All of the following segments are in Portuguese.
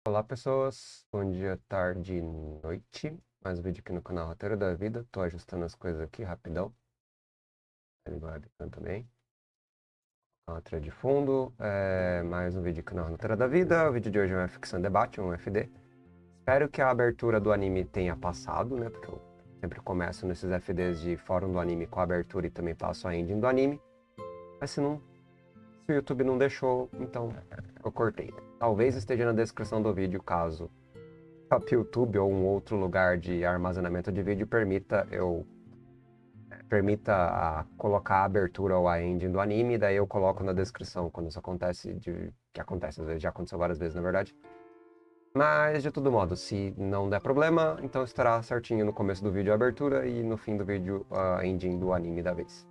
Olá pessoas, bom dia, tarde, noite. Mais um vídeo aqui no canal Roteiro da Vida. Tô ajustando as coisas aqui rapidão. Ele vai webcam também. Uma trilha de fundo. Mais um vídeo aqui no Roteiro da Vida. O vídeo de hoje é um Ficção Debate, um FD. Espero que a abertura do anime tenha passado, né? Porque eu sempre começo nesses FDs de fórum do anime com a abertura e também passo a ending do anime. Mas se o YouTube não deixou, então eu cortei. Talvez esteja na descrição do vídeo caso o YouTube ou um outro lugar de armazenamento de vídeo permita colocar a abertura ou a ending do anime, daí eu coloco na descrição quando isso acontece, que acontece às vezes, já aconteceu várias vezes na verdade. Mas de todo modo, se não der problema, então estará certinho no começo do vídeo a abertura e no fim do vídeo a ending do anime da vez.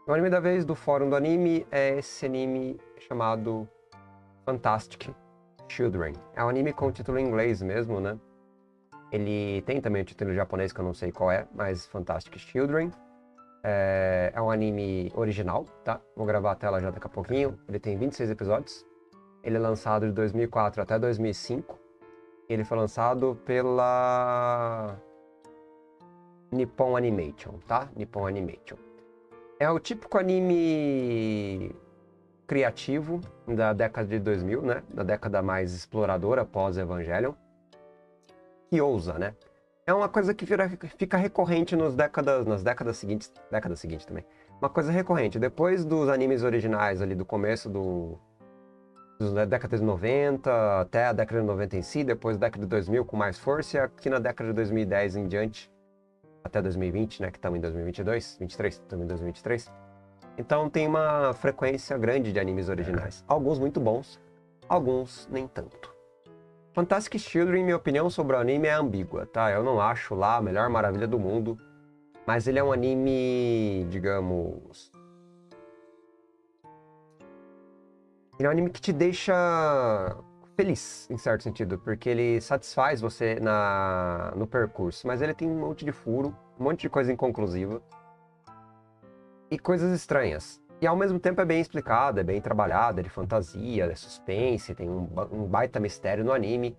O anime da vez do fórum do anime é esse anime chamado Fantastic Children. É um anime com título em inglês mesmo, né? Ele tem também o título em japonês, que eu não sei qual é, mas Fantastic Children. É um anime original, tá? Vou gravar a tela já daqui a pouquinho. Ele tem 26 episódios. Ele é lançado de 2004 até 2005. Ele foi lançado pela Nippon Animation, tá? Nippon Animation. É o típico anime criativo da década de 2000, né? Da década mais exploradora pós-Evangelion. Que ousa, né? É uma coisa que fica recorrente nas décadas seguintes. Década seguinte também. Uma coisa recorrente. Depois dos animes originais ali do começo da década de 90 até a década de 90 em si, depois da década de 2000 com mais força, e aqui na década de 2010 em diante, até 2020, né? Que estamos em 2022, 23, estamos em 2023. Então tem uma frequência grande de animes originais. Alguns muito bons, alguns nem tanto. Fantastic Children, minha opinião sobre o anime é ambígua, tá? Eu não acho lá a melhor maravilha do mundo, mas ele é um anime, digamos... Ele é um anime que te deixa feliz, em certo sentido, porque ele satisfaz você no percurso, mas ele tem um monte de furo, um monte de coisa inconclusiva e coisas estranhas. E ao mesmo tempo é bem explicado, é bem trabalhado, é de fantasia, é suspense, tem um baita mistério no anime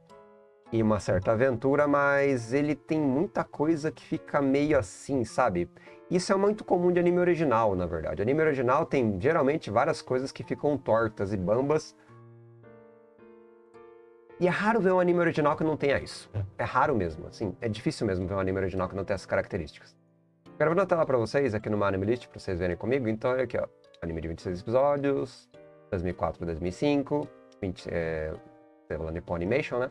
e uma certa aventura, mas ele tem muita coisa que fica meio assim, sabe? Isso é muito comum de anime original, na verdade. Anime original tem geralmente várias coisas que ficam tortas e bambas. E é raro ver um anime original que não tenha isso. É raro mesmo, assim. É difícil mesmo ver um anime original que não tenha essas características. Quero na tela pra vocês, aqui no Anime List, pra vocês verem comigo. Então, olha aqui, ó. Anime de 26 episódios, 2004 a 2005, pela Nippon Animation, né?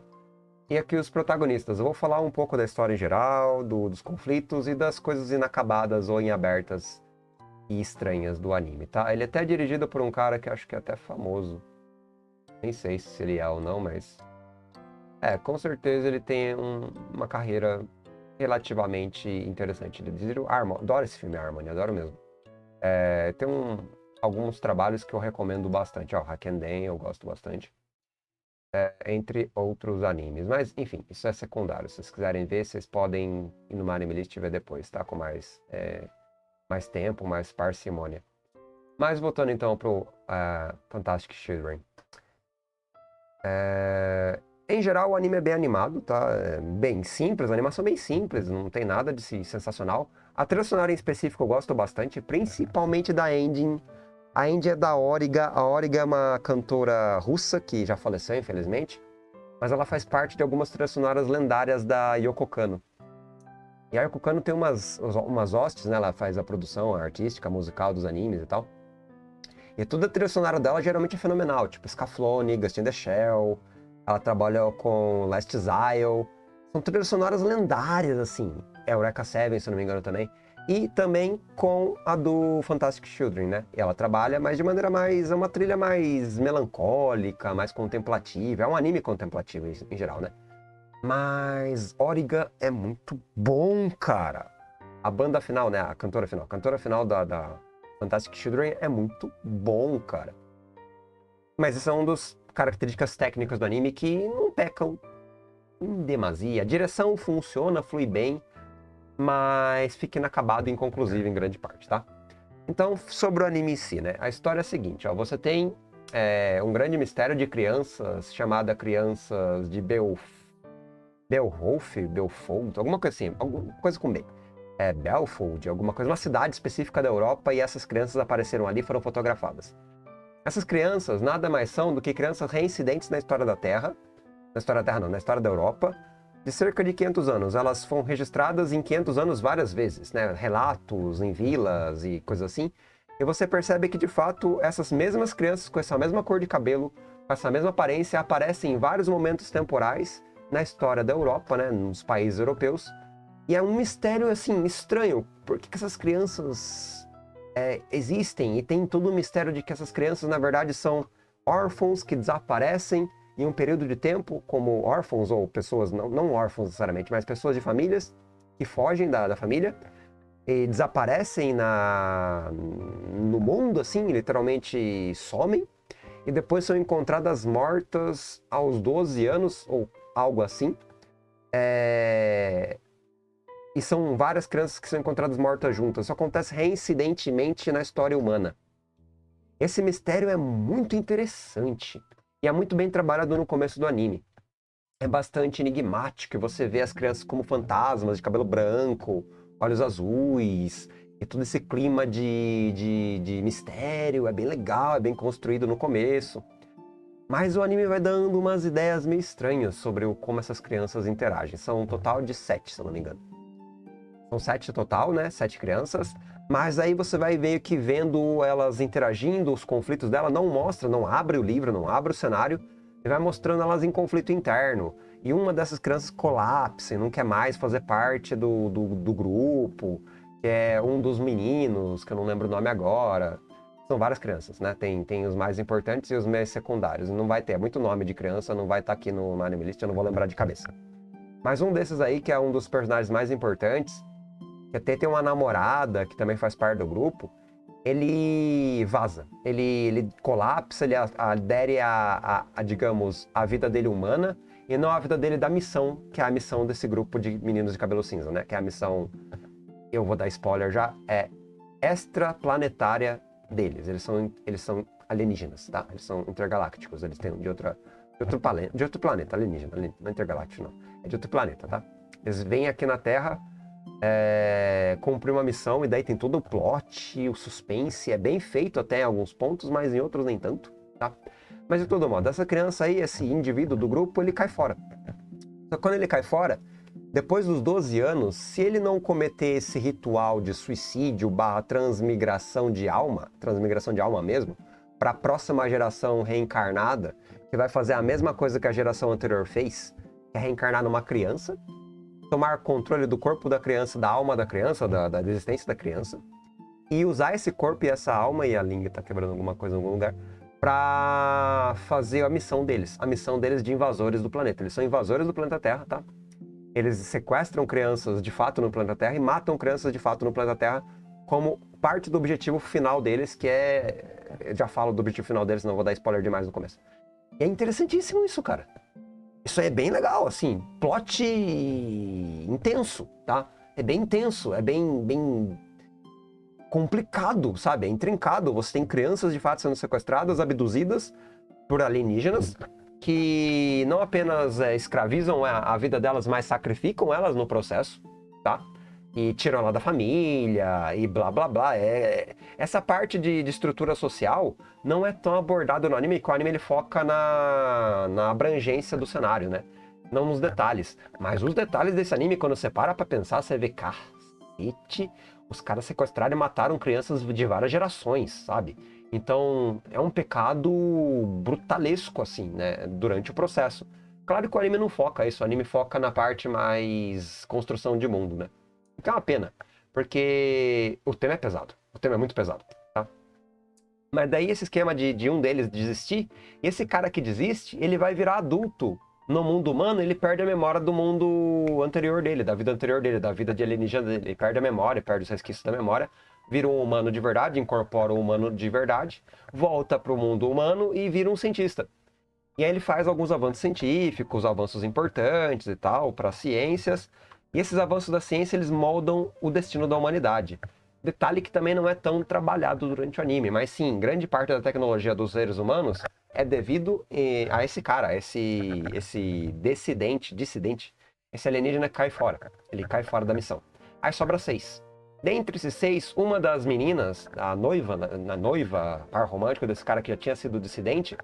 E aqui os protagonistas. Eu vou falar um pouco da história em geral, dos conflitos e das coisas inacabadas ou em abertas e estranhas do anime, tá? Ele é até dirigido por um cara que acho que é até famoso. Nem sei se ele é ou não, mas... com certeza ele tem uma carreira relativamente interessante. Ele dirigiu Harmony. Adoro esse filme, Harmony, adoro mesmo. Tem alguns trabalhos que eu recomendo bastante. Ó, Hackenden eu gosto bastante. Entre outros animes. Mas, enfim, isso é secundário. Se vocês quiserem ver, vocês podem ir no Anime List e ver depois, tá? Com mais tempo, mais parcimônia. Mas voltando então pro Fantastic Children. Em geral, o anime é bem animado, tá? É bem simples, a animação é bem simples, não tem nada de sensacional. A trilha sonora em específico eu gosto bastante, principalmente da ending. A ending é da Origa. A Origa é uma cantora russa que já faleceu, infelizmente. Mas ela faz parte de algumas trilhas sonoras lendárias da Yoko Kanno. E a Yoko Kanno tem umas hostes, né? Ela faz a produção artística, musical dos animes e tal. E toda a trilha sonora dela geralmente é fenomenal, tipo Scaflone, Ghost in the Shell. Ela trabalha com Last Exile. São trilhas sonoras lendárias, assim. Eureka Seven, se não me engano, também. E também com a do Fantastic Children, né? E ela trabalha, mas de maneira mais... É uma trilha mais melancólica, mais contemplativa. É um anime contemplativo, em geral, né? Mas Origa é muito bom, cara. A banda final, né? A cantora final. A cantora final da Fantastic Children é muito bom, cara. Mas isso é uma das características técnicas do anime que não pecam em demasia. A direção funciona, flui bem, mas fica inacabado e inconclusivo em grande parte, tá? Então, sobre o anime em si, né? A história é a seguinte, ó. Você tem um grande mistério de crianças, chamada Crianças de Belfold, alguma coisa assim, alguma coisa com B. Belfold, alguma coisa, uma cidade específica da Europa, e essas crianças apareceram ali e foram fotografadas. Essas crianças nada mais são do que crianças reincidentes na história da Terra, na história da Europa, de cerca de 500 anos. Elas foram registradas em 500 anos várias vezes, né? Relatos em vilas e coisas assim. E você percebe que, de fato, essas mesmas crianças com essa mesma cor de cabelo, com essa mesma aparência, aparecem em vários momentos temporais na história da Europa, né? Nos países europeus. E é um mistério, assim, estranho. Por que essas crianças existem? E tem todo o mistério de que essas crianças, na verdade, são órfãos que desaparecem em um período de tempo, como órfãos ou pessoas, não órfãos necessariamente, mas pessoas de famílias que fogem da família e desaparecem no mundo, assim, literalmente somem, e depois são encontradas mortas aos 12 anos, ou algo assim. E são várias crianças que são encontradas mortas juntas. Isso acontece reincidentemente na história humana. Esse mistério é muito interessante. E é muito bem trabalhado no começo do anime. É bastante enigmático, e você vê as crianças como fantasmas, de cabelo branco, olhos azuis, e todo esse clima de mistério. É bem legal, é bem construído no começo. Mas o anime vai dando umas ideias meio estranhas sobre como essas crianças interagem. São um total de 7, se eu não me engano. São 7 total, né? 7 crianças. Mas aí você vai meio que vendo elas interagindo, os conflitos dela, não mostra, não abre o livro, não abre o cenário, e vai mostrando elas em conflito interno. E uma dessas crianças colapsa e não quer mais fazer parte do grupo, que é um dos meninos, que eu não lembro o nome agora. São várias crianças, né? Tem os mais importantes e os mais secundários. Não vai ter, é muito nome de criança, não vai estar aqui no Anime List, eu não vou lembrar de cabeça. Mas um desses aí, que é um dos personagens mais importantes, que até tem uma namorada que também faz parte do grupo, ele vaza, ele colapsa, ele adere digamos, a vida dele humana e não a vida dele da missão, que é a missão desse grupo de meninos de cabelo cinza, né? Que é a missão, eu vou dar spoiler já, é extraplanetária deles. Eles são alienígenas, tá? Eles são intergalácticos, eles têm de outro planeta, alienígena, não é intergaláctico não, é de outro planeta, tá? Eles vêm aqui na Terra cumprir uma missão, e daí tem todo o plot, o suspense, é bem feito até em alguns pontos, mas em outros nem tanto, tá? Mas de todo modo, essa criança aí, esse indivíduo do grupo, ele cai fora. Só que quando ele cai fora, depois dos 12 anos, se ele não cometer esse ritual de suicídio / transmigração de alma mesmo, para a próxima geração reencarnada, que vai fazer a mesma coisa que a geração anterior fez, que é reencarnar numa criança, tomar controle do corpo da criança, da alma da criança, da existência da criança, e usar esse corpo e essa alma, e a Ling tá quebrando alguma coisa em algum lugar, pra fazer a missão deles de invasores do planeta. Eles são invasores do planeta Terra, tá? Eles sequestram crianças de fato no planeta Terra e matam crianças de fato no planeta Terra como parte do objetivo final deles, que é... Eu já falo do objetivo final deles, não vou dar spoiler demais no começo. E é interessantíssimo isso, cara. Isso é bem legal, assim, plot intenso, tá? É bem intenso, é bem complicado, sabe? É intrincado. Você tem crianças de fato sendo sequestradas, abduzidas por alienígenas, que não apenas escravizam a vida delas, mas sacrificam elas no processo, tá? E tiram ela da família, e blá blá blá. Essa parte de estrutura social não é tão abordada no anime, porque o anime ele foca na abrangência do cenário, né? Não nos detalhes. Mas os detalhes desse anime, quando você para pra pensar, você vê, cacete, os caras sequestraram e mataram crianças de várias gerações, sabe? Então, é um pecado brutalesco, assim, né? Durante o processo. Claro que o anime não foca isso, o anime foca na parte mais construção de mundo, né? Que é uma pena, porque o tema é pesado, o tema é muito pesado, tá? Mas daí esse esquema de um deles desistir, e esse cara que desiste, ele vai virar adulto no mundo humano, ele perde a memória do mundo anterior dele, da vida anterior dele, da vida de alienígena dele, ele perde a memória, perde os resquícios da memória, vira um humano de verdade, incorpora um humano de verdade, volta pro mundo humano e vira um cientista. E aí ele faz alguns avanços científicos, avanços importantes e tal, para ciências. E esses avanços da ciência, eles moldam o destino da humanidade. Detalhe que também não é tão trabalhado durante o anime, mas sim, grande parte da tecnologia dos seres humanos é devido a esse cara, esse dissidente, esse alienígena que cai fora, cara. Ele cai fora da missão. Aí sobra 6. Dentre esses 6, uma das meninas, a noiva, par romântico desse cara que já tinha sido dissidente,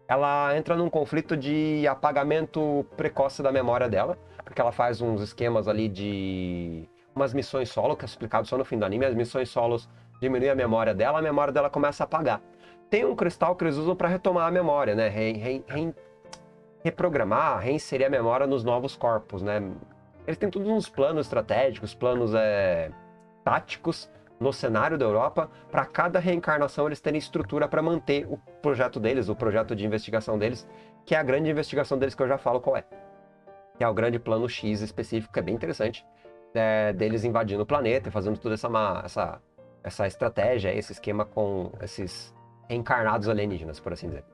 ela entra num conflito de apagamento precoce da memória dela, porque ela faz uns esquemas ali de umas missões solo, que é explicado só no fim do anime. As missões solos diminuem a memória dela começa a apagar. Tem um cristal que eles usam para retomar a memória, né? Reprogramar, reinserir a memória nos novos corpos, né? Eles têm todos uns planos estratégicos, planos táticos no cenário da Europa, para cada reencarnação eles terem estrutura para manter o projeto deles, o projeto de investigação deles, que é a grande investigação deles que eu já falo qual é. Que é o grande plano X específico, que é bem interessante, deles invadindo o planeta e fazendo toda essa estratégia, esse esquema com esses reencarnados alienígenas, por assim dizer.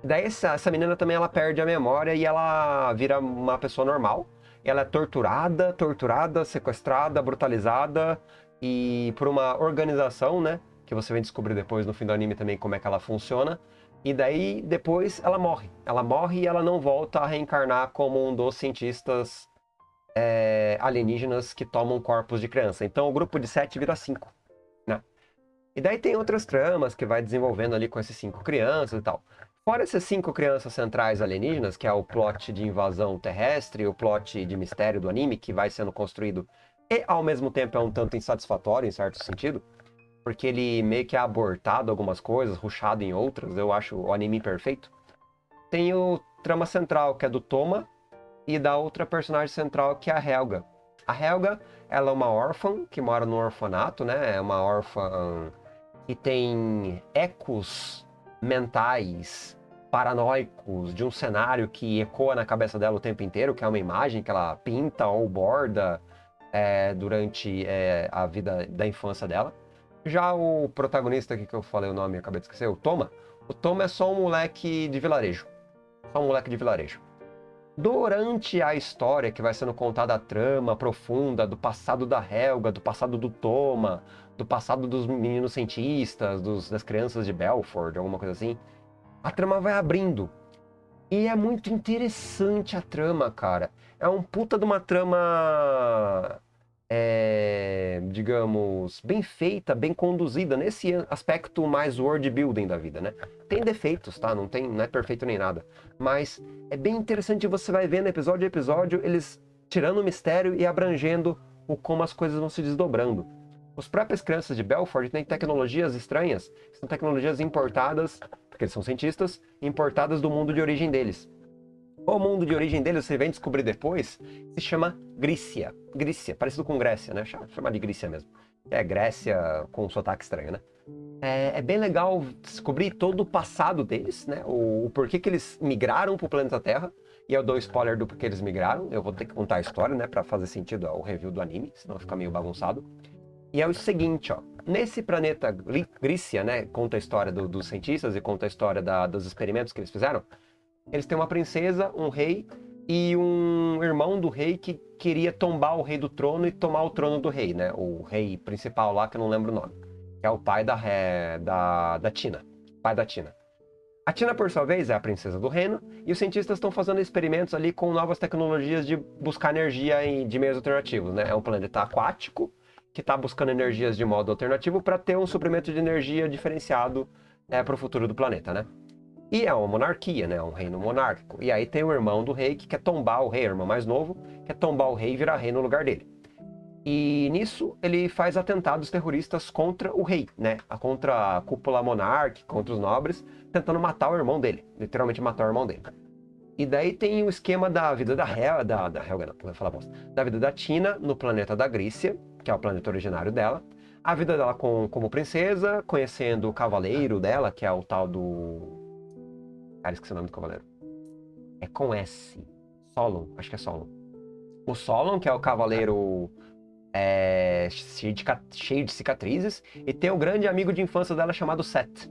Daí essa menina também ela perde a memória e ela vira uma pessoa normal. Ela é torturada, sequestrada, brutalizada e por uma organização, né? Que você vai descobrir depois no fim do anime também como é que ela funciona. E daí depois ela morre. Ela morre e ela não volta a reencarnar como um dos cientistas alienígenas que tomam corpos de criança. Então o grupo de 7 vira 5, né? E daí tem outras tramas que vai desenvolvendo ali com esses 5 crianças e tal. Fora essas 5 crianças centrais alienígenas, que é o plot de invasão terrestre, o plot de mistério do anime, que vai sendo construído e ao mesmo tempo é um tanto insatisfatório, em certo sentido, porque ele meio que é abortado algumas coisas, rushado em outras, eu acho o anime perfeito. Tem o trama central, que é do Toma, e da outra personagem central, que é a Helga. A Helga, ela é uma órfã, que mora no orfanato, né? É uma órfã que tem ecos mentais, paranoicos, de um cenário que ecoa na cabeça dela o tempo inteiro, que é uma imagem que ela pinta ou borda durante a vida da infância dela. Já o protagonista aqui que eu falei o nome e acabei de esquecer, o Toma é só um moleque de vilarejo. Só um moleque de vilarejo. Durante a história que vai sendo contada a trama profunda do passado da Helga, do passado do Toma, do passado dos meninos cientistas, das crianças de Belfort, alguma coisa assim, a trama vai abrindo. E é muito interessante a trama, cara. É um puta de uma trama, digamos, bem feita, bem conduzida, nesse aspecto mais world building da vida, né? Tem defeitos, tá? Não é perfeito nem nada. Mas é bem interessante, você vai vendo episódio a episódio, eles tirando o mistério e abrangendo como as coisas vão se desdobrando. Os próprios crianças de Belfort têm tecnologias estranhas, são tecnologias importadas, porque eles são cientistas, importadas do mundo de origem deles. O mundo de origem deles, você vem descobrir depois, se chama Grícia. Grícia, parecido com Grécia, né? Chama de Grícia mesmo. É Grécia com um sotaque estranho, né? É bem legal descobrir todo o passado deles, né? O porquê que eles migraram para o planeta Terra. E eu dou spoiler do porquê eles migraram. Eu vou ter que contar a história, né? Para fazer sentido o review do anime, senão fica meio bagunçado. E é o seguinte, ó. Nesse planeta Grícia, né? Conta a história dos cientistas e conta a história dos experimentos que eles fizeram. Eles têm uma princesa, um rei e um irmão do rei que queria tombar o rei do trono e tomar o trono do rei, né? O rei principal lá, que eu não lembro o nome. Que é o pai da Tina. Pai da Tina. A Tina, por sua vez, é a princesa do reino e os cientistas estão fazendo experimentos ali com novas tecnologias de buscar energia de meios alternativos, né? É um planeta aquático que está buscando energias de modo alternativo para ter um suprimento de energia diferenciado para o futuro do planeta, né? E é uma monarquia, né? Um reino monárquico. E aí tem o irmão do rei que quer tombar o rei, o irmão mais novo, quer tombar o rei e virar rei no lugar dele. E nisso ele faz atentados terroristas contra o rei, né? Contra a cúpula monárquica, contra os nobres, tentando matar o irmão dele. Literalmente matar o irmão dele. E daí tem o esquema da vida da Helga, não, vou falar bosta. Da vida da Tina no planeta da Grícia, que é o planeta originário dela. A vida dela como princesa, conhecendo o cavaleiro dela, que é o tal do... Cara, esqueci o nome do cavaleiro. É com S. Solon, acho que é Solon. O Solon, que é o cavaleiro cheio de cicatrizes. E tem o grande amigo de infância dela chamado Seth.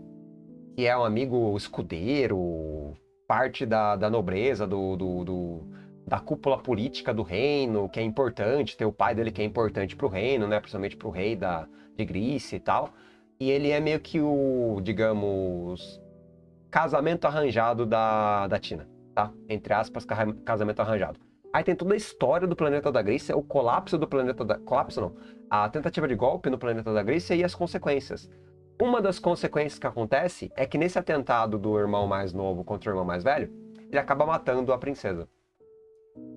Que é um amigo escudeiro, parte da nobreza da cúpula política do reino, que é importante, tem o pai dele que é importante pro reino, né? Principalmente pro rei de Grícia e tal. E ele é meio que o, digamos, casamento arranjado da Tina, tá? Entre aspas, casamento arranjado. Aí tem toda a história do planeta da Grícia, o colapso do planeta da... Colapso não. A tentativa de golpe no planeta da Grícia e as consequências. Uma das consequências que acontece é que nesse atentado do irmão mais novo contra o irmão mais velho, ele acaba matando a princesa.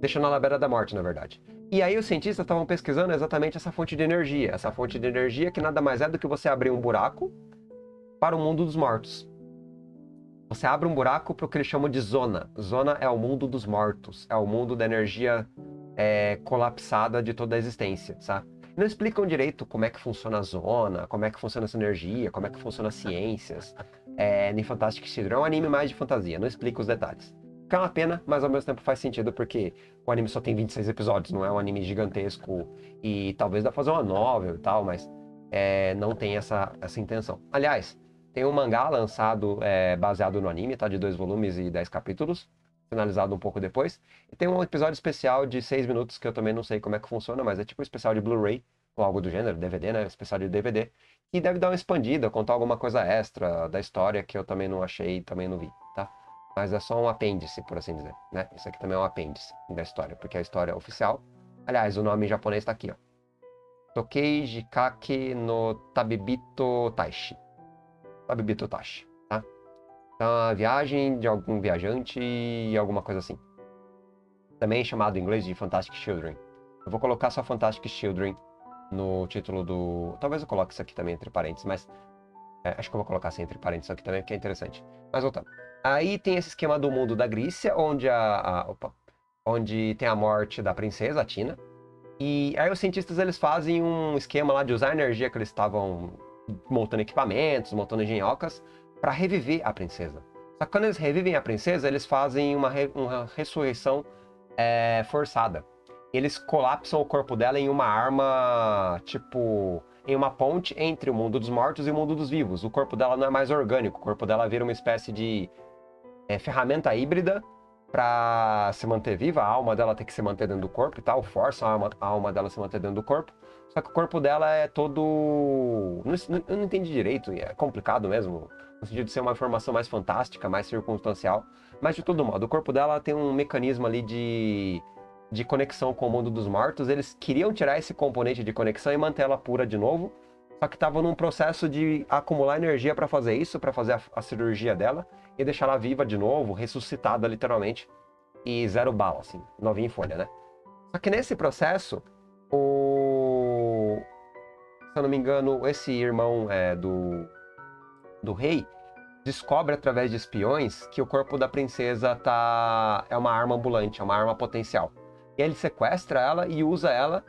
Deixando ela à beira da morte, na verdade. E aí os cientistas estavam pesquisando exatamente essa fonte de energia. Essa fonte de energia que nada mais é do que você abrir um buraco para o mundo dos mortos. Você abre um buraco para o que eles chamam de zona. Zona é o mundo dos mortos. É o mundo da energia colapsada de toda a existência, sabe? Não explicam direito como é que funciona a zona, como é que funciona essa energia, como é que funciona as ciências. Nem Fantastic Children é um anime mais de fantasia, não explica os detalhes. Que é uma pena, mas ao mesmo tempo faz sentido porque o anime só tem 26 episódios, não é um anime gigantesco e talvez dá pra fazer uma novel e tal, mas não tem essa intenção. Aliás, tem um mangá lançado baseado no anime, tá? De 2 volumes e 10 capítulos, finalizado um pouco depois. E tem um episódio especial de 6 minutos que eu também não sei como é que funciona, mas é tipo um especial de Blu-ray, ou algo do gênero, DVD, né? Especial de DVD. E deve dar uma expandida, contar alguma coisa extra da história que eu também não achei, também não vi, tá? Mas é só um apêndice, por assim dizer, né? Isso aqui também é um apêndice da história, porque a história é oficial. Aliás, o nome em japonês tá aqui, ó. Tokeiji Kake no Tabibito Taishi. Tabibito Taishi, tá? Então, a viagem de algum viajante e alguma coisa assim. Também chamado em inglês de Fantastic Children. Eu vou colocar só Fantastic Children no título do... Talvez eu coloque isso aqui também entre parênteses, mas... acho que eu vou colocar assim entre parênteses aqui também, porque é interessante. Mas voltando. Aí tem esse esquema do mundo da Grícia, onde tem a morte da princesa, a Tina. E aí os cientistas eles fazem um esquema lá de usar a energia que eles estavam montando equipamentos, montando engenhocas, para reviver a princesa. Só que quando eles revivem a princesa, eles fazem uma ressurreição forçada. Eles colapsam o corpo dela em uma arma, tipo, em uma ponte entre o mundo dos mortos e o mundo dos vivos. O corpo dela não é mais orgânico, o corpo dela vira uma espécie de ferramenta híbrida para se manter viva. A alma dela tem que se manter dentro do corpo e tal, força a alma dela se manter dentro do corpo. Só que o corpo dela é todo... Eu não entendi direito, é complicado mesmo, no sentido de ser uma informação mais fantástica, mais circunstancial. Mas de todo modo, o corpo dela tem um mecanismo ali de conexão com o mundo dos mortos. Eles queriam tirar esse componente de conexão e manter ela pura de novo. Só que estavam num processo de acumular energia para fazer isso, para fazer a cirurgia dela e deixar ela viva de novo, ressuscitada literalmente. E 0 bala, assim, novinha em folha, né? Só que nesse processo, se eu não me engano, esse irmão do rei descobre através de espiões que o corpo da princesa é uma arma ambulante, é uma arma potencial. E ele sequestra ela e usa ela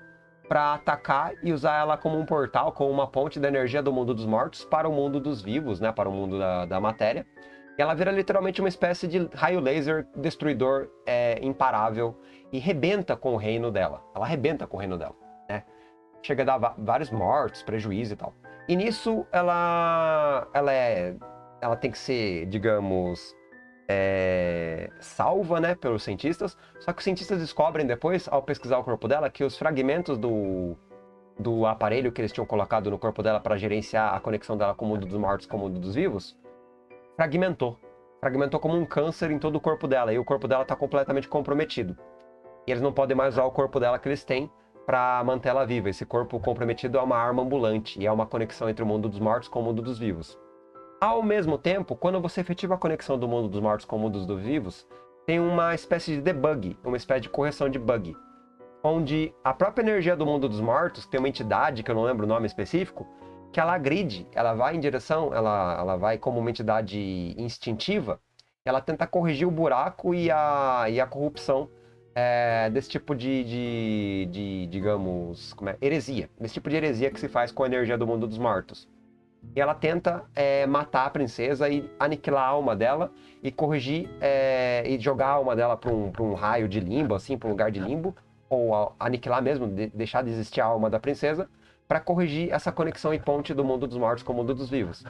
para atacar e usar ela como um portal, como uma ponte da energia do mundo dos mortos para o mundo dos vivos, né? Para o mundo da matéria. E ela vira literalmente uma espécie de raio laser destruidor imparável e rebenta com o reino dela. Ela rebenta com o reino dela, né? Chega a dar vários mortos, prejuízo e tal. E nisso ela tem que ser, digamos, salva, né, pelos cientistas. Só que os cientistas descobrem depois, ao pesquisar o corpo dela, que os fragmentos do aparelho que eles tinham colocado no corpo dela para gerenciar a conexão dela com o mundo dos mortos, com o mundo dos vivos, fragmentou como um câncer em todo o corpo dela, e o corpo dela está completamente comprometido. E eles não podem mais usar o corpo dela que eles têm para manter ela viva. Esse corpo comprometido é uma arma ambulante, e é uma conexão entre o mundo dos mortos com o mundo dos vivos. Ao mesmo tempo, quando você efetiva a conexão do mundo dos mortos com o mundo dos vivos, tem uma espécie de debug, uma espécie de correção de bug, onde a própria energia do mundo dos mortos, tem uma entidade, que eu não lembro o nome específico, que ela agride, ela vai em direção, ela vai como uma entidade instintiva, ela tenta corrigir o buraco e a corrupção desse tipo digamos, heresia, desse tipo de heresia que se faz com a energia do mundo dos mortos. E ela tenta matar a princesa e aniquilar a alma dela e corrigir e jogar a alma dela para um raio de limbo, assim, para um lugar de limbo, ou aniquilar mesmo, deixar de existir a alma da princesa, para corrigir essa conexão e ponte do mundo dos mortos com o mundo dos vivos.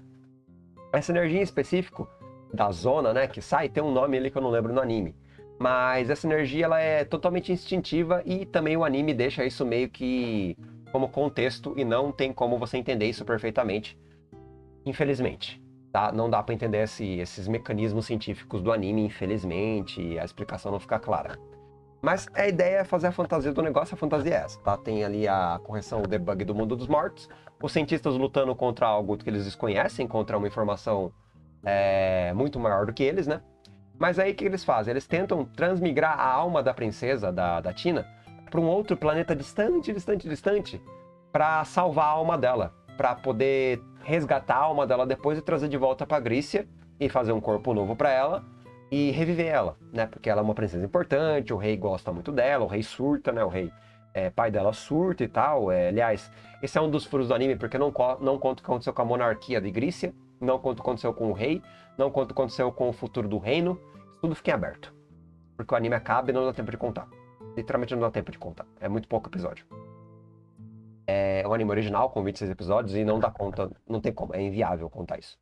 Essa energia em específico da zona, né, que sai, tem um nome ali que eu não lembro no anime. Mas essa energia ela é totalmente instintiva e também o anime deixa isso meio que como contexto e não tem como você entender isso perfeitamente, infelizmente. Tá? Não dá para entender esses mecanismos científicos do anime, infelizmente, a explicação não fica clara. Mas a ideia é fazer a fantasia do negócio, a fantasia é essa, tá? Tem ali a correção, o debug do mundo dos mortos, os cientistas lutando contra algo que eles desconhecem, contra uma informação muito maior do que eles, né? Mas aí o que eles fazem? Eles tentam transmigrar a alma da princesa, da Tina, para um outro planeta distante, distante, distante, para salvar a alma dela, para poder resgatar a alma dela depois e trazer de volta para Grícia e fazer um corpo novo para ela e reviver ela, né? Porque ela é uma princesa importante, o rei gosta muito dela, o rei surta, né? O rei pai dela surta e tal. Aliás, esse é um dos furos do anime, porque não conta o que aconteceu com a monarquia de Grícia, não conta o que aconteceu com o rei, não conta o que aconteceu com o futuro do reino. Tudo fica em aberto. Porque o anime acaba e não dá tempo de contar. Literalmente não dá tempo de contar. É muito pouco episódio. É um anime original com 26 episódios e não dá conta, não tem como, é inviável contar isso.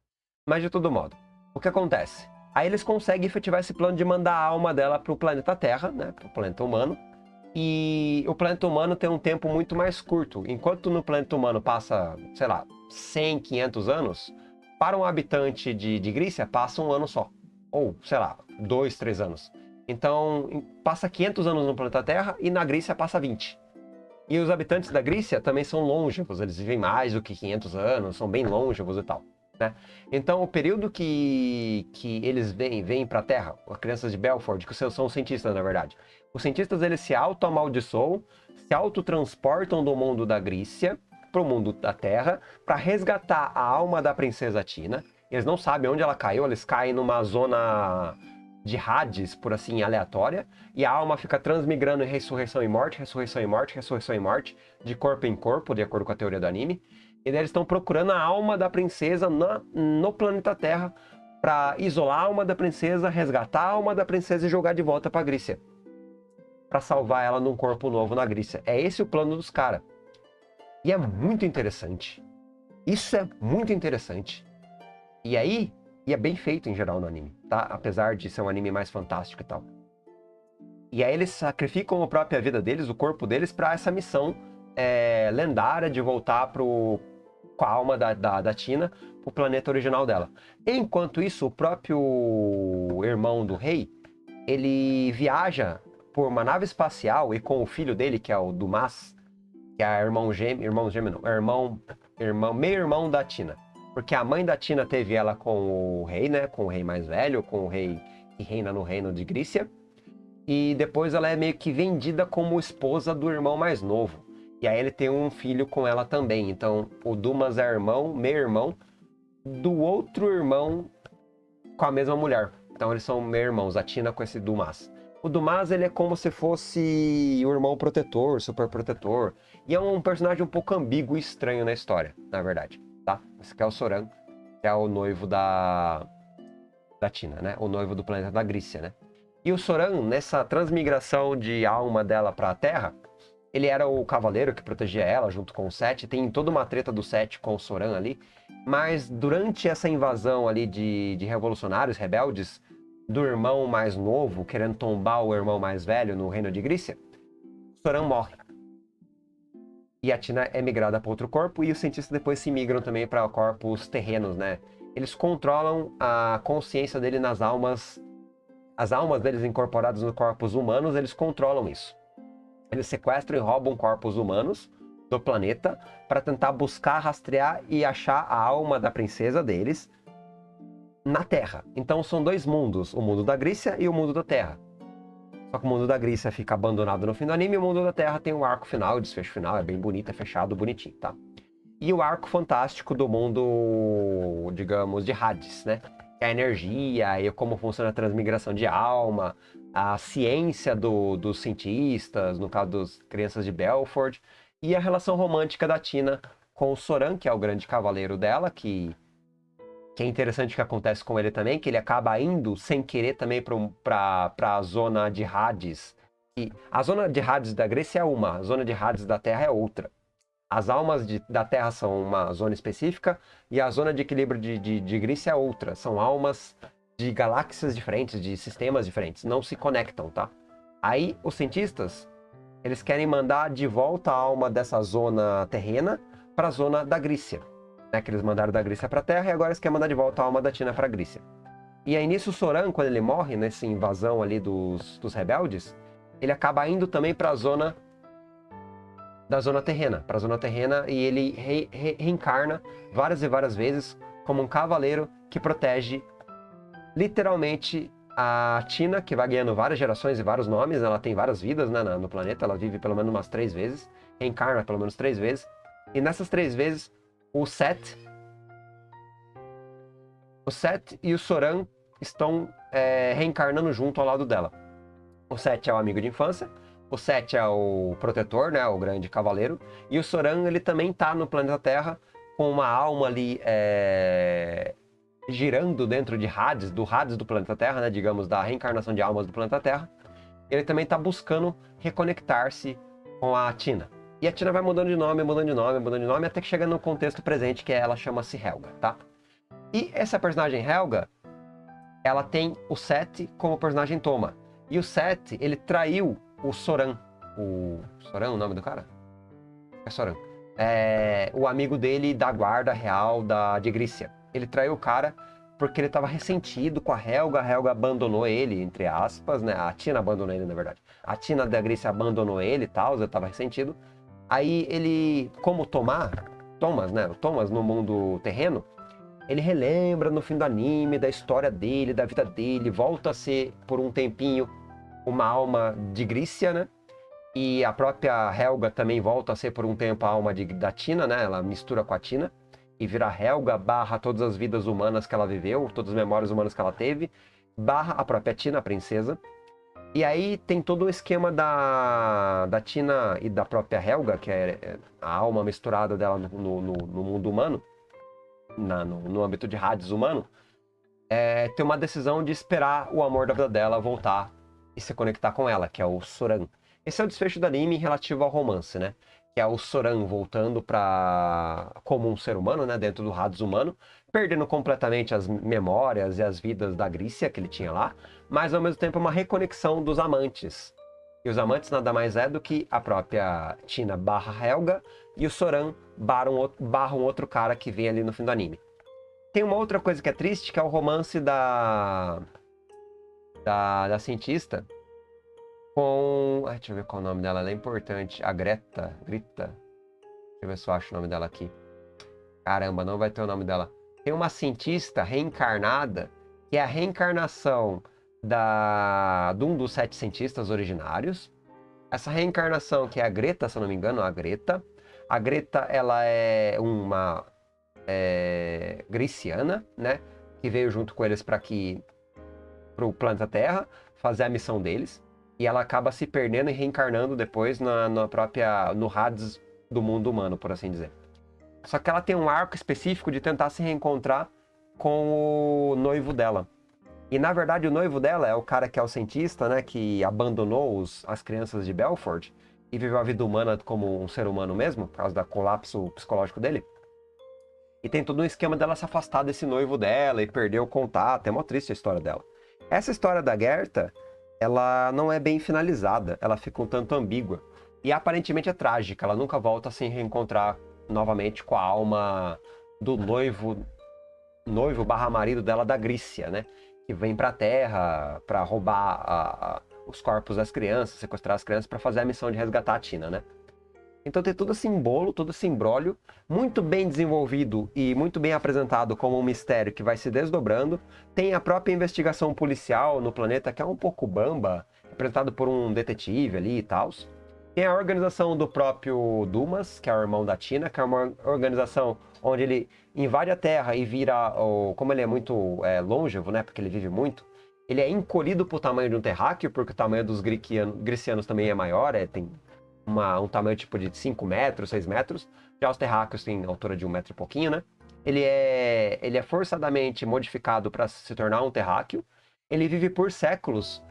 Mas de todo modo, o que acontece? Aí eles conseguem efetivar esse plano de mandar a alma dela pro planeta Terra, né, pro planeta humano. E o planeta humano tem um tempo muito mais curto. Enquanto no planeta humano passa, sei lá, 100, 500 anos, para um habitante de Grícia passa um ano só. Ou, sei lá, 2, 3 anos. Então, passa 500 anos no planeta Terra e na Grícia passa 20. E os habitantes da Grícia também são longevos, eles vivem mais do que 500 anos, são bem longevos e tal, né? Então, o período que eles vêm para a Terra, as crianças de Belford, que são cientistas, na verdade. Os cientistas, eles se auto-amaldiçoam, se autotransportam do mundo da Grícia para o mundo da Terra, para resgatar a alma da princesa Tina. Eles não sabem onde ela caiu, eles caem numa zona de Hades, por assim, aleatória, e a alma fica transmigrando em ressurreição e morte, ressurreição e morte, ressurreição e morte, de corpo em corpo, de acordo com a teoria do anime. E daí eles estão procurando a alma da princesa no planeta Terra para isolar a alma da princesa, resgatar a alma da princesa e jogar de volta para Grícia, para salvar ela num corpo novo na Grícia. É esse o plano dos caras. E é muito interessante. Isso é muito interessante. E aí, e é bem feito em geral no anime, tá? Apesar de ser um anime mais fantástico e tal. E aí eles sacrificam a própria vida deles, o corpo deles, para essa missão lendária de voltar com a alma da Tina pro planeta original dela. Enquanto isso, o próprio irmão do rei, ele viaja por uma nave espacial e com o filho dele, que é o Dumas, que é meio-irmão da Tina. Porque a mãe da Tina teve ela com o rei, né? Com o rei mais velho, com o rei que reina no reino de Grícia. E depois ela é meio que vendida como esposa do irmão mais novo. E aí ele tem um filho com ela também. Então o Dumas é meio-irmão do outro irmão com a mesma mulher. Então eles são meio-irmãos, a Tina com esse Dumas. O Dumas, ele é como se fosse o irmão protetor, super protetor. E é um personagem um pouco ambíguo e estranho na história, na verdade. Tá? Esse aqui é o Soran, que é o noivo da Tina, né? O noivo do planeta da Grícia, né? E o Soran, nessa transmigração de alma dela para a Terra, ele era o cavaleiro que protegia ela junto com o Seth. Tem toda uma treta do Seth com o Soran ali. Mas durante essa invasão ali de revolucionários, rebeldes, do irmão mais novo, querendo tombar o irmão mais velho no reino de Grícia, Soran morre. E a Tina é migrada para outro corpo e os cientistas depois se migram também para corpos terrenos, né? Eles controlam a consciência dele nas almas. As almas deles incorporadas nos corpos humanos, eles controlam isso. Eles sequestram e roubam corpos humanos do planeta para tentar buscar, rastrear e achar a alma da princesa deles na Terra. Então são dois mundos, o mundo da Grícia e o mundo da Terra. Só que o mundo da Grícia fica abandonado no fim do anime e o mundo da Terra tem um arco final, o desfecho final, é bem bonito, é fechado, bonitinho, tá? E o arco fantástico do mundo, digamos, de Hades, né? A energia e como funciona a transmigração de alma, a ciência dos cientistas, no caso das crianças de Belford, e a relação romântica da Tina com o Soran, que é o grande cavaleiro dela, que é interessante o que acontece com ele também, que ele acaba indo sem querer também para a zona de Hades. E a zona de Hades da Grécia é uma, a zona de Hades da Terra é outra. As almas da Terra são uma zona específica e a zona de equilíbrio de Grécia é outra. São almas de galáxias diferentes, de sistemas diferentes, não se conectam, tá? Aí os cientistas, eles querem mandar de volta a alma dessa zona terrena para a zona da Grícia, né? Que eles mandaram da Grícia para a Terra e agora eles querem mandar de volta a alma da Tina para a Grícia. E aí nisso o Soran, quando ele morre nessa invasão ali dos rebeldes, ele acaba indo também para a zona da zona terrena, para a zona terrena, e ele reencarna várias e várias vezes como um cavaleiro que protege literalmente a Tina, que vai ganhando várias gerações e vários nomes. Ela tem várias vidas, né, no planeta, ela vive pelo menos umas 3 vezes, reencarna pelo menos 3 vezes, e nessas 3 vezes o Set e o Soran estão reencarnando junto ao lado dela. O Set é o amigo de infância, o Set é o protetor, né, o grande cavaleiro, e o Soran, ele também tá no planeta Terra com uma alma ali girando dentro de Hades, do Hades do planeta Terra, né, digamos, da reencarnação de almas do planeta Terra. Ele também tá buscando reconectar-se com a Tina. E a Tina vai mudando de nome, até que chega no contexto presente, que ela chama-se Helga, tá? E essa personagem Helga, ela tem o Set como personagem Toma. E o Set, ele traiu o Soran. O Soran, o nome do cara? É Soran. É o amigo dele da guarda real de Grícia. Ele traiu o cara porque ele estava ressentido com a Helga. A Helga abandonou ele, entre aspas, né? A Tina abandonou ele, na verdade. A Tina da Grícia abandonou ele e tal, ele estava ressentido. Aí ele, como Thomas, né? O Thomas no mundo terreno, ele relembra no fim do anime da história dele, da vida dele, volta a ser, por um tempinho, uma alma de Grícia, né? E a própria Helga também volta a ser por um tempo a alma da Tina, né? Ela mistura com a Tina e vira Helga barra todas as vidas humanas que ela viveu, todas as memórias humanas que ela teve, barra a própria Tina, a princesa. E aí tem todo o esquema da Tina e da própria Helga, que é a alma misturada dela no mundo humano, no âmbito de Hades humano, ter uma decisão de esperar o amor da vida dela voltar e se conectar com ela, que é o Soran. Esse é o desfecho do anime relativo ao romance, né? Que é o Soran voltando como um ser humano, né? Dentro do Hades humano, perdendo completamente as memórias e as vidas da Grícia que ele tinha lá, mas ao mesmo tempo uma reconexão dos amantes. E os amantes nada mais é do que a própria Tina barra Helga e o Soran barra um outro cara que vem ali no fim do anime. Tem uma outra coisa que é triste, que é o romance da cientista com... deixa eu ver qual é o nome dela, ela é importante. A Greta. Deixa eu ver se eu acho o nome dela aqui. Caramba, não vai ter o nome dela. Tem uma cientista reencarnada, que é a reencarnação de um dos 7 cientistas originários. Essa reencarnação, que é a Greta, se eu não me engano, a Greta, ela é uma griciana, né? Que veio junto com eles para o planeta Terra fazer a missão deles. E ela acaba se perdendo e reencarnando depois no Hades do mundo humano, por assim dizer. Só que ela tem um arco específico de tentar se reencontrar com o noivo dela. E na verdade o noivo dela é o cara que é o cientista, né? Que abandonou as crianças de Belfort e viveu a vida humana como um ser humano mesmo, por causa do colapso psicológico dele. E tem todo um esquema dela se afastar desse noivo dela e perder o contato. É mó triste a história dela. Essa história da Gerta, ela não é bem finalizada, ela fica um tanto ambígua. E aparentemente é trágica, ela nunca volta a se reencontrar novamente com a alma do noivo barra marido dela da Grícia, né? Que vem pra Terra pra roubar os corpos das crianças, sequestrar as crianças pra fazer a missão de resgatar a Tina, né? Então tem todo esse embolo, todo esse imbróglio, muito bem desenvolvido e muito bem apresentado como um mistério que vai se desdobrando. Tem a própria investigação policial no planeta, que é um pouco bamba, apresentado por um detetive ali e tal. Tem a organização do próprio Dumas, que é o irmão da Tina, que é uma organização onde ele invade a Terra e vira, como ele é muito longevo, né, porque ele vive muito, ele é encolhido pro tamanho de um terráqueo, porque o tamanho dos gricianos também é maior, tem um tamanho tipo de 5 metros, 6 metros. Já os terráqueos têm altura de 1 metro e pouquinho, né? Ele é forçadamente modificado para se tornar um terráqueo. Ele vive por séculos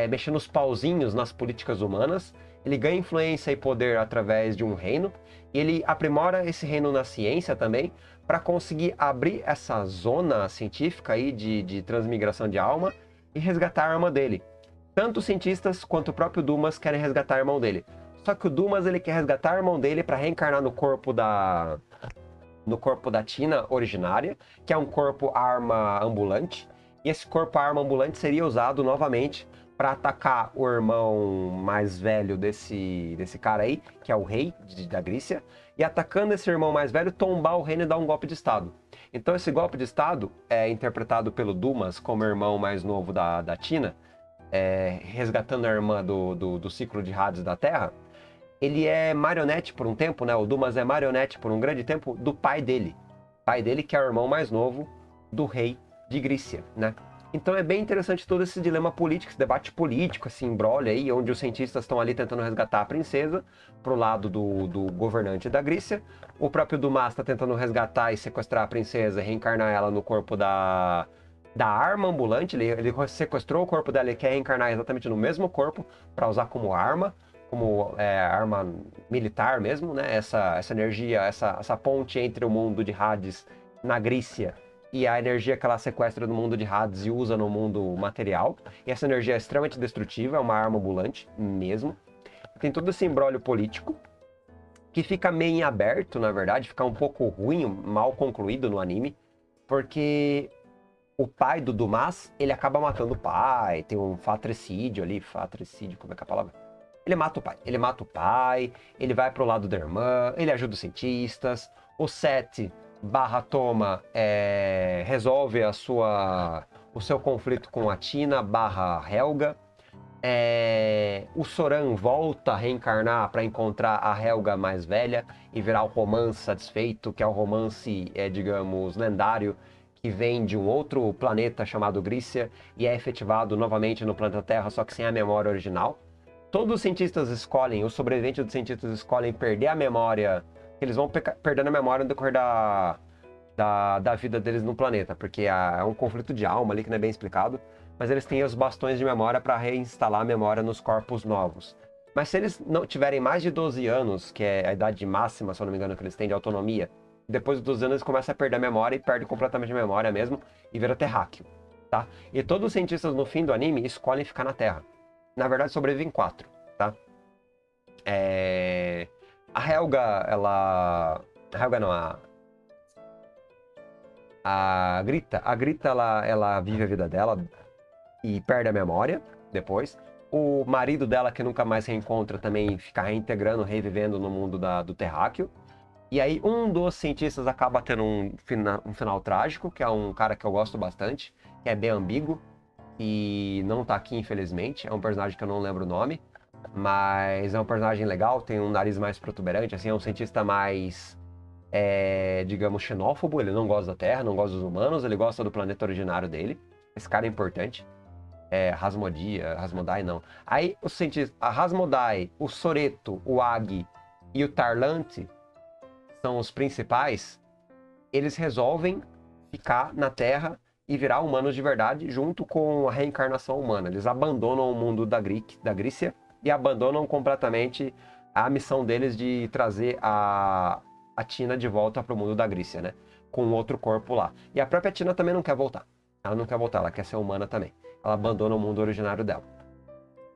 mexendo os pauzinhos nas políticas humanas, ele ganha influência e poder através de um reino, e ele aprimora esse reino na ciência também, para conseguir abrir essa zona científica aí de transmigração de alma e resgatar a alma dele. Tanto os cientistas quanto o próprio Dumas querem resgatar o irmão dele. Só que o Dumas ele quer resgatar o irmão dele para reencarnar no corpo da Tina originária, que é um corpo arma ambulante. E esse corpo arma ambulante seria usado novamente para atacar o irmão mais velho desse cara aí, que é o rei da Grícia, e atacando esse irmão mais velho, tombar o reino e dar um golpe de estado. Então esse golpe de estado é interpretado pelo Dumas como irmão mais novo da Tina, resgatando a irmã do ciclo de Hades da Terra. Ele é marionete por um tempo, né? O Dumas é marionete por um grande tempo do pai dele. Pai dele que é o irmão mais novo do rei de Grícia, né? Então é bem interessante todo esse dilema político, esse debate político, esse imbróglio aí, onde os cientistas estão ali tentando resgatar a princesa pro lado do governante da Grícia. O próprio Dumas está tentando resgatar e sequestrar a princesa e reencarnar ela no corpo da arma ambulante. Ele sequestrou o corpo dela e quer reencarnar exatamente no mesmo corpo para usar como arma arma militar mesmo, né? Essa energia, essa ponte entre o mundo de Hades na Grícia e a energia que ela sequestra do mundo de Hades e usa no mundo material. E essa energia é extremamente destrutiva, é uma arma ambulante mesmo. Tem todo esse imbróglio político que fica meio em aberto, na verdade, fica um pouco ruim, mal concluído no anime, porque o pai do Dumas, ele acaba matando o pai, tem um fratricídio ali, como é que é a palavra? Ele mata o pai, ele vai pro lado da irmã, ele ajuda os cientistas, o Seth /Toma resolve o seu conflito com a Tina /Helga. O Soran volta a reencarnar para encontrar a Helga mais velha e virar o romance satisfeito, que é o romance, digamos, lendário, que vem de um outro planeta chamado Grícia e é efetivado novamente no planeta Terra, só que sem a memória original. Todos os cientistas escolhem, os sobreviventes dos cientistas escolhem perder a memória, eles vão perdendo a memória no decorrer da vida deles no planeta, porque é um conflito de alma ali que não é bem explicado, mas eles têm os bastões de memória para reinstalar a memória nos corpos novos. Mas se eles não tiverem mais de 12 anos, que é a idade máxima, se eu não me engano, que eles têm de autonomia, depois dos 12 anos eles começam a perder a memória e perdem completamente a memória mesmo e vira terráqueo, tá? E todos os cientistas no fim do anime escolhem ficar na Terra. Na verdade, sobrevivem 4, tá? A Helga, A Helga não, a Grita. A Grita, ela vive a vida dela e perde a memória depois. O marido dela, que nunca mais reencontra, também fica reintegrando, revivendo no mundo do terráqueo. E aí, um dos cientistas acaba tendo um final trágico, que é um cara que eu gosto bastante, que é bem ambíguo. E não tá aqui, infelizmente. É um personagem que eu não lembro o nome, mas é um personagem legal, tem um nariz mais protuberante, assim, é um cientista mais, digamos, xenófobo. Ele não gosta da Terra, não gosta dos humanos, ele gosta do planeta originário dele. Esse cara é importante. Rasmodai não. Aí os cientistas, a Rasmodai, o Soreto, o Agi e o Tarlante são os principais. Eles resolvem ficar na Terra e virar humanos de verdade, junto com a reencarnação humana. Eles abandonam o mundo da Grícia e abandonam completamente a missão deles de trazer a Tina de volta para o mundo da Grícia, né? Com outro corpo lá. E a própria Tina também não quer voltar. Ela não quer voltar, ela quer ser humana também. Ela abandona o mundo originário dela.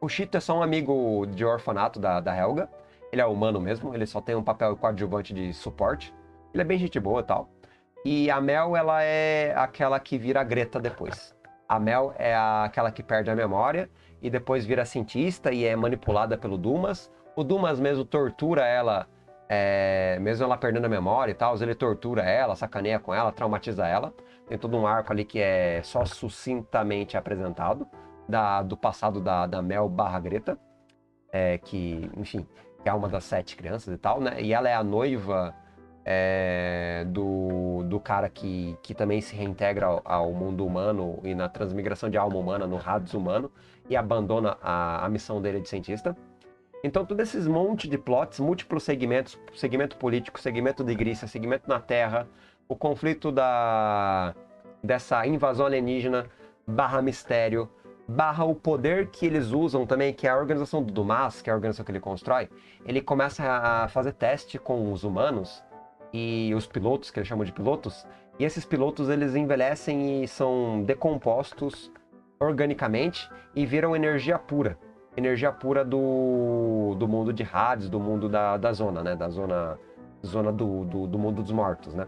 O Chito é só um amigo de orfanato da Helga. Ele é humano mesmo, ele só tem um papel coadjuvante de suporte. Ele é bem gente boa e tal. E a Mel, ela é aquela que vira a Greta depois. A Mel é aquela que perde a memória e depois vira cientista e é manipulada pelo Dumas. O Dumas mesmo tortura ela, mesmo ela perdendo a memória e tal, ele tortura ela, sacaneia com ela, traumatiza ela. Tem todo um arco ali que é só sucintamente apresentado do passado da Mel / Greta, que, enfim, que é uma das 7 crianças e tal, né? E ela é a noiva do cara que também se reintegra ao mundo humano e na transmigração de alma humana no Hades humano e abandona a missão dele de cientista. Então, todos esses monte de plots, múltiplos segmentos, segmento político, segmento de Grícia, segmento na Terra, o conflito dessa invasão alienígena / mistério, barra o poder que eles usam também, que é a organização do Dumas, que é a organização que ele constrói, ele começa a fazer teste com os humanos e os pilotos, que eles chamam de pilotos, e esses pilotos eles envelhecem e são decompostos organicamente e viram energia pura. Energia pura do mundo de Hades, do mundo da zona, né? Da zona do mundo dos mortos, né?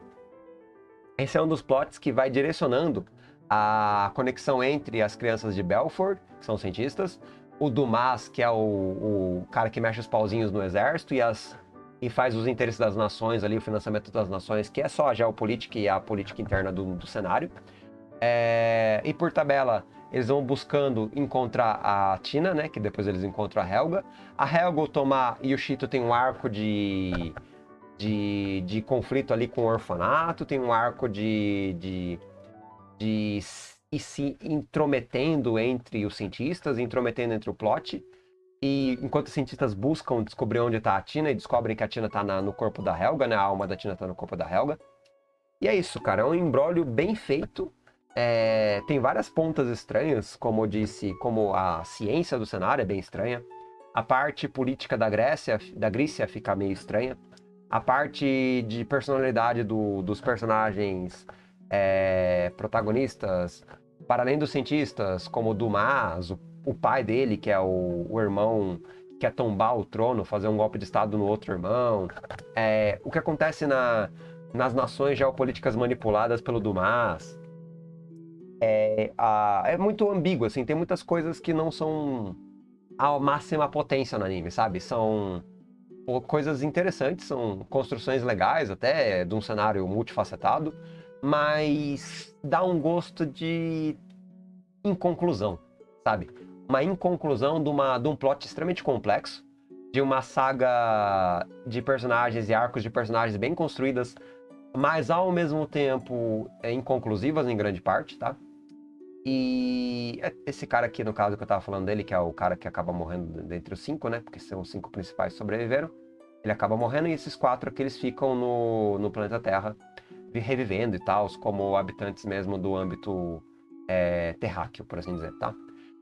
Esse é um dos plots que vai direcionando a conexão entre as crianças de Belfort, que são cientistas, o Dumas, que é o cara que mexe os pauzinhos no exército e faz os interesses das nações ali, o financiamento das nações, que é só a geopolítica e a política interna do cenário. E por tabela, eles vão buscando encontrar a Tina, né? Que depois eles encontram a Helga. A Helga, o Tomás e o Chito tem um arco de conflito ali com o orfanato, tem um arco de ir se intrometendo entre os cientistas, intrometendo entre o plot. E enquanto os cientistas buscam descobrir onde está a Tina e descobrem que a Tina está no corpo da Helga, né? A alma da Tina está no corpo da Helga. E é isso, cara. É um imbróglio bem feito. Tem várias pontas estranhas, como eu disse, como a ciência do cenário é bem estranha. A parte política da Grécia fica meio estranha. A parte de personalidade dos personagens protagonistas, para além dos cientistas, como o Dumas, o pai dele, que é o irmão que quer tombar o trono, fazer um golpe de estado no outro irmão. O que acontece nas nações geopolíticas manipuladas pelo Dumas. É muito ambíguo, assim, tem muitas coisas que não são a máxima potência no anime, sabe? São coisas interessantes, são construções legais até, de um cenário multifacetado, mas dá um gosto de inconclusão, sabe? Uma inconclusão de um plot extremamente complexo, de uma saga de personagens e arcos de personagens bem construídas, mas ao mesmo tempo inconclusivas em grande parte, tá? E esse cara aqui, no caso que eu tava falando dele, que é o cara que acaba morrendo dentre os 5, né? Porque são os 5 principais que sobreviveram. Ele acaba morrendo e esses 4 aqui, eles ficam no planeta Terra, revivendo e tal, como habitantes mesmo do âmbito terráqueo, por assim dizer, tá?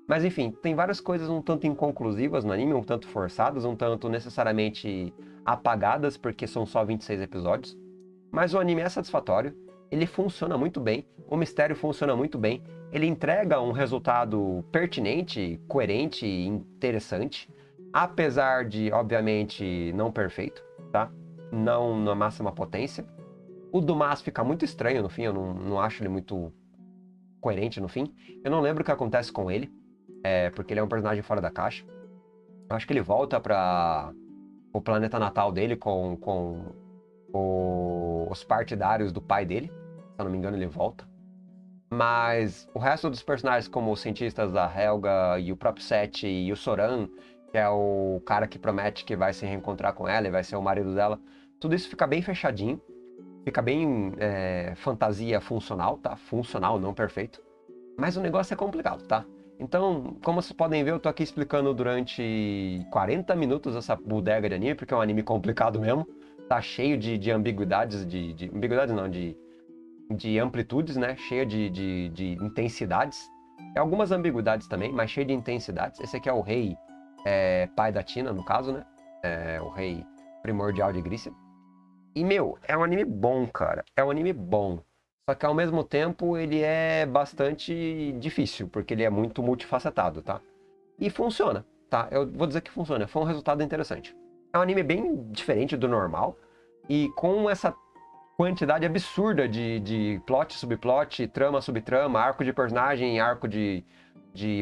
Mas enfim, tem várias coisas um tanto inconclusivas no anime, um tanto forçadas, um tanto necessariamente apagadas, porque são só 26 episódios. Mas o anime é satisfatório, ele funciona muito bem, o mistério funciona muito bem, ele entrega um resultado pertinente, coerente e interessante, apesar de, obviamente, não perfeito, tá? Não na máxima potência. O Dumas fica muito estranho no fim, eu não acho ele muito coerente no fim. Eu não lembro o que acontece com ele, porque ele é um personagem fora da caixa. Eu acho que ele volta para o planeta natal dele com os partidários do pai dele. Se eu não me engano, ele volta. Mas o resto dos personagens, como os cientistas, a Helga e o próprio Seth e o Soran, que é o cara que promete que vai se reencontrar com ela e vai ser o marido dela, tudo isso fica bem fechadinho. Fica bem fantasia funcional, tá? Funcional, não perfeito. Mas o negócio é complicado, tá? Então, como vocês podem ver, eu tô aqui explicando durante 40 minutos essa bodega de anime, porque é um anime complicado mesmo. Tá cheio de ambiguidades, ambiguidades não, de amplitudes, né? Cheio de intensidades. Algumas ambiguidades também, mas cheio de intensidades. Esse aqui é o rei, pai da Tina, no caso, né? O rei primordial de Grícia. E, é um anime bom, cara. É um anime bom. Só que ao mesmo tempo ele é bastante difícil, porque ele é muito multifacetado, tá? E funciona, tá? Eu vou dizer que funciona. Foi um resultado interessante. É um anime bem diferente do normal. E com essa quantidade absurda de plot, subplot, trama, subtrama, arco de personagem, arco de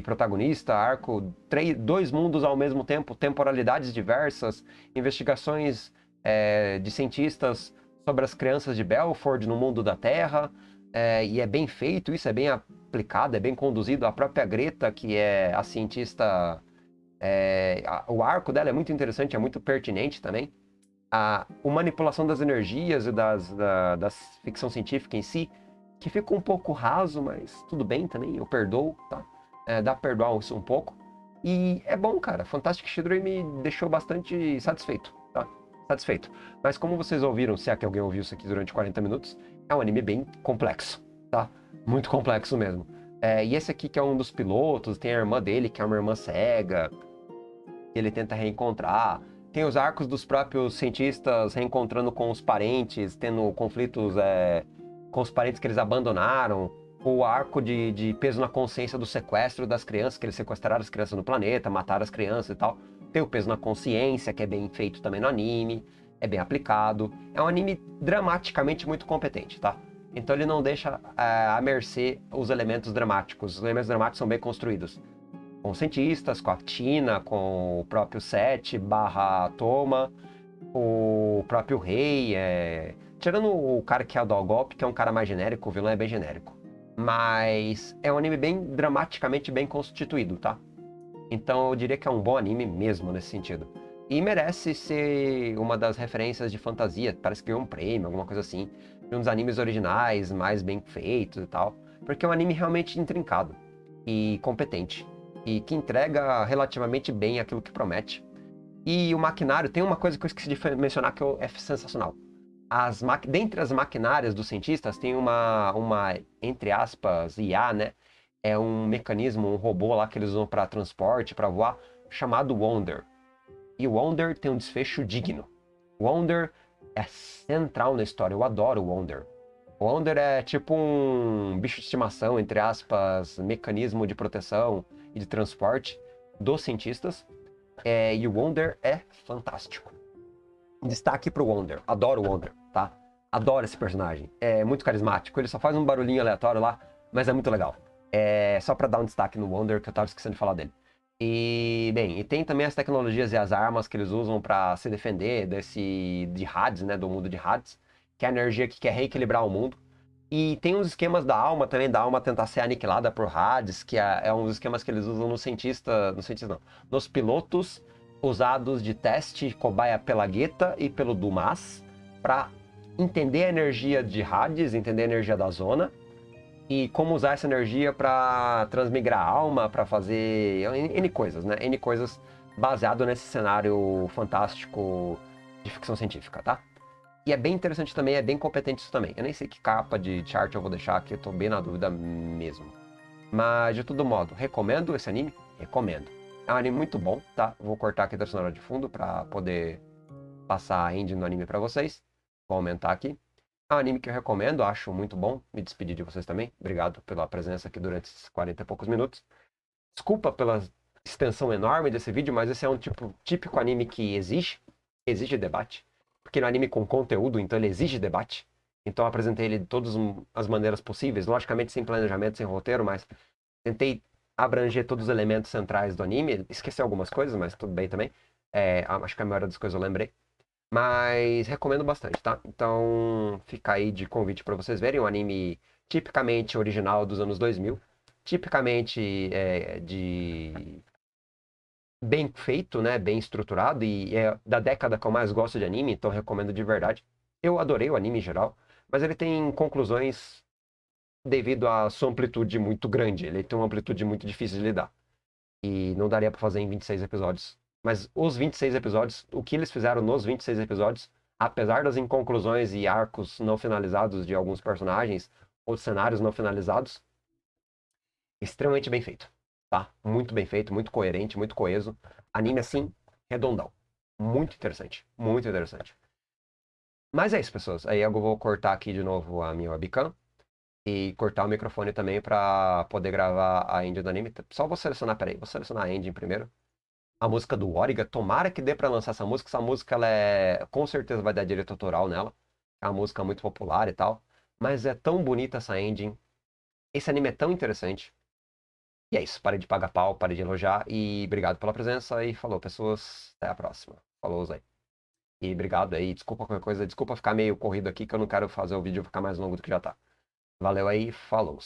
protagonista, arco, 2 mundos ao mesmo tempo, temporalidades diversas, investigações de cientistas sobre as crianças de Belfort no mundo da Terra, e é bem feito, isso é bem aplicado, é bem conduzido. A própria Greta, que é a cientista, o arco dela é muito interessante, é muito pertinente também. A manipulação das energias e da ficção científica em si, que fica um pouco raso, mas tudo bem também, eu perdoo, tá? Dá pra perdoar isso um pouco. E é bom, cara. Fantastic Children me deixou bastante satisfeito, tá? Satisfeito. Mas como vocês ouviram, se é que alguém ouviu isso aqui durante 40 minutos, é um anime bem complexo, tá? Muito complexo mesmo. E esse aqui que é um dos pilotos, tem a irmã dele, que é uma irmã cega, que ele tenta reencontrar. Tem os arcos dos próprios cientistas reencontrando com os parentes, tendo conflitos com os parentes que eles abandonaram. O arco de peso na consciência do sequestro das crianças, que eles sequestraram as crianças no planeta, mataram as crianças e tal. Tem o peso na consciência, que é bem feito também no anime, é bem aplicado. É um anime dramaticamente muito competente, tá? Então ele não deixa à mercê os elementos dramáticos. Os elementos dramáticos são bem construídos. Com os cientistas, com a Tina, com o próprio Seth barra Toma, o próprio rei. Tirando o cara que é o Dogop, que é um cara mais genérico, o vilão é bem genérico. Mas é um anime bem dramaticamente bem constituído, tá? Então eu diria que é um bom anime mesmo nesse sentido. E merece ser uma das referências de fantasia, parece que ganhou um prêmio, alguma coisa assim, de um dos animes originais, mais bem feitos e tal. Porque é um anime realmente intrincado e competente. E que entrega relativamente bem aquilo que promete. E o maquinário, tem uma coisa que eu esqueci de mencionar que é sensacional. Dentre as maquinárias dos cientistas, tem uma, entre aspas, IA, né? É um mecanismo, um robô lá que eles usam para transporte, para voar, chamado Wonder. E o Wonder tem um desfecho digno. O Wonder é central na história, eu adoro o Wonder. O Wonder é tipo um bicho de estimação, entre aspas, mecanismo de proteção e de transporte dos cientistas. E o Wonder é fantástico. Destaque pro Wonder. Adoro o Wonder, tá? Adoro esse personagem. É muito carismático. Ele só faz um barulhinho aleatório lá, mas é muito legal. Só pra dar um destaque no Wonder, que eu tava esquecendo de falar dele. E, bem, e tem também as tecnologias e as armas que eles usam pra se defender de Hades, né? Do mundo de Hades, que é a energia que quer reequilibrar o mundo. E tem uns esquemas da alma também, da alma tentar ser aniquilada por Hades, que é uns esquemas que eles usam no cientista não, nos pilotos usados de teste cobaia pela Geta e pelo Dumas, para entender a energia de Hades, entender a energia da zona, e como usar essa energia para transmigrar a alma, para fazer N coisas, né? N coisas baseado nesse cenário fantástico de ficção científica, tá? E é bem interessante também, é bem competente isso também. Eu nem sei que capa de chart eu vou deixar aqui, eu tô bem na dúvida mesmo. Mas, de todo modo, recomendo esse anime? Recomendo. É um anime muito bom, tá? Vou cortar aqui da sonora de fundo pra poder passar a engine do anime pra vocês. Vou aumentar aqui. É um anime que eu recomendo, acho muito bom. Me despedir de vocês também. Obrigado pela presença aqui durante esses 40 e poucos minutos. Desculpa pela extensão enorme desse vídeo, mas esse é um típico anime que exige debate. Porque no anime com conteúdo, então ele exige debate. Então eu apresentei ele de todas as maneiras possíveis, logicamente sem planejamento, sem roteiro, mas tentei abranger todos os elementos centrais do anime. Esqueci algumas coisas, mas tudo bem também. Acho que a maioria das coisas eu lembrei. Mas recomendo bastante, tá? Então fica aí de convite para vocês verem um anime tipicamente original dos anos 2000. Tipicamente de bem feito, né? Bem estruturado. E é da década que eu mais gosto de anime, então recomendo de verdade. Eu adorei o anime em geral, mas ele tem conclusões devido à sua amplitude muito grande. Ele tem uma amplitude muito difícil de lidar. E não daria pra fazer em 26 episódios. Mas os 26 episódios, o que eles fizeram nos 26 episódios, apesar das inconclusões e arcos não finalizados de alguns personagens, ou cenários não finalizados, extremamente bem feito, tá? Muito bem feito, muito coerente, muito coeso. Anime assim, redondão. Muito interessante, muito interessante. Mas é isso, pessoas. Aí eu vou cortar aqui de novo a minha webcam e cortar o microfone também para poder gravar a engine do anime. Só vou selecionar, peraí, vou selecionar a engine primeiro. A música do Origa, tomara que dê para lançar essa música. Essa música, com certeza vai dar direito autoral nela. É uma música muito popular e tal. Mas é tão bonita essa engine. Esse anime é tão interessante. E é isso, parei de pagar pau, parei de elogiar. E obrigado pela presença e falou, pessoas. Até a próxima. Falou, Zé. E obrigado aí, desculpa qualquer coisa, desculpa ficar meio corrido aqui, que eu não quero fazer o vídeo ficar mais longo do que já tá. Valeu aí, falou.